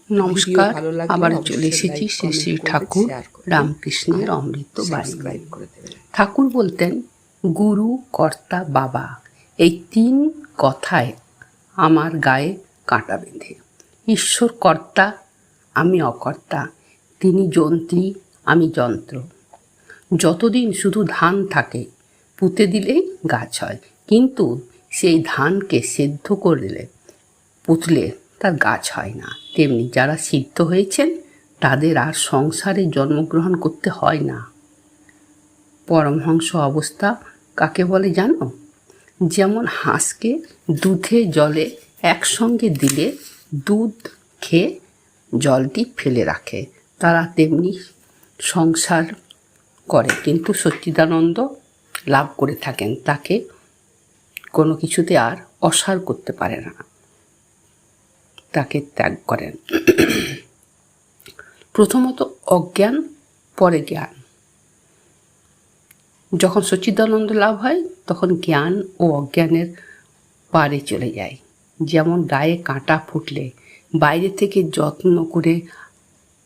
নমস্কার, আবার চলে এসেছি শ্রী শ্রী ঠাকুর রামকৃষ্ণের অমৃত বাণী। ঠাকুর বলতেন, গুরু, কর্তা, বাবা, এই তিন কথায় আমার গায়ে কাঁটা বেঁধে। ঈশ্বর কর্তা, আমি অকর্তা, তিনি যন্ত্রী, আমি যন্ত্র। যতদিন শুধু ধান থাকে, পুঁতে দিলেই গাছ হয়, কিন্তু সেই ধানকে সেদ্ধ করলে, পুঁতলে তার গাছ হয় না। তেমনি যারা সিদ্ধ হয়েছেন তাদের আর সংসারে জন্মগ্রহণ করতে হয় না। পরমহংস অবস্থা কাকে বলে জানো? যেমন হাঁসকে দুধে জলে একসঙ্গে দিলে দুধ খেয়ে জলটি ফেলে রাখে, তারা তেমনি সংসার করে কিন্তু সচ্চিদানন্দ লাভ করে থাকেন, তাকে কোনো কিছুতে আর অসার করতে পারে না, তাকে ত্যাগ করেন। প্রথমত অজ্ঞান, পরে জ্ঞান। যখন সচ্চিদানন্দ লাভ হয় তখন জ্ঞান ও অজ্ঞানের পারে চলে যায়। যেমন গায়ে কাঁটা ফুটলে বাইরে থেকে যত্ন করে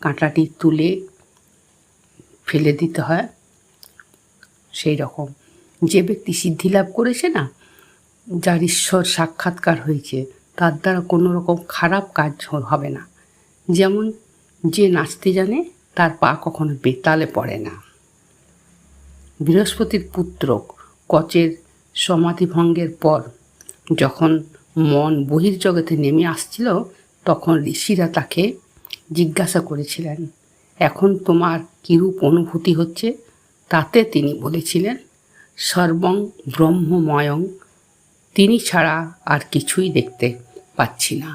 কাঁটাটি তুলে ফেলে দিতে হয়, সেই রকম যে ব্যক্তি সিদ্ধি লাভ করেছে না, যার ঈশ্বর সাক্ষাৎকার হয়েছে, তার দ্বারা কোনো রকম খারাপ কাজ হবে না। যেমন যে নাচতে জানে তার পা কখনো বেতালে পড়ে না। বৃহস্পতির পুত্র কচের সমাধিভঙ্গের পর যখন মন বহির্জগতে নেমে আসছিল, তখন ঋষিরা তাকে জিজ্ঞাসা করেছিলেন, এখন তোমার কিরূপ অনুভূতি হচ্ছে? তাতে তিনি বলেছিলেন, সর্বং ব্রহ্মময়ং, তিনি ছাড়া আর কিছুই দেখতে পাচ্ছি না।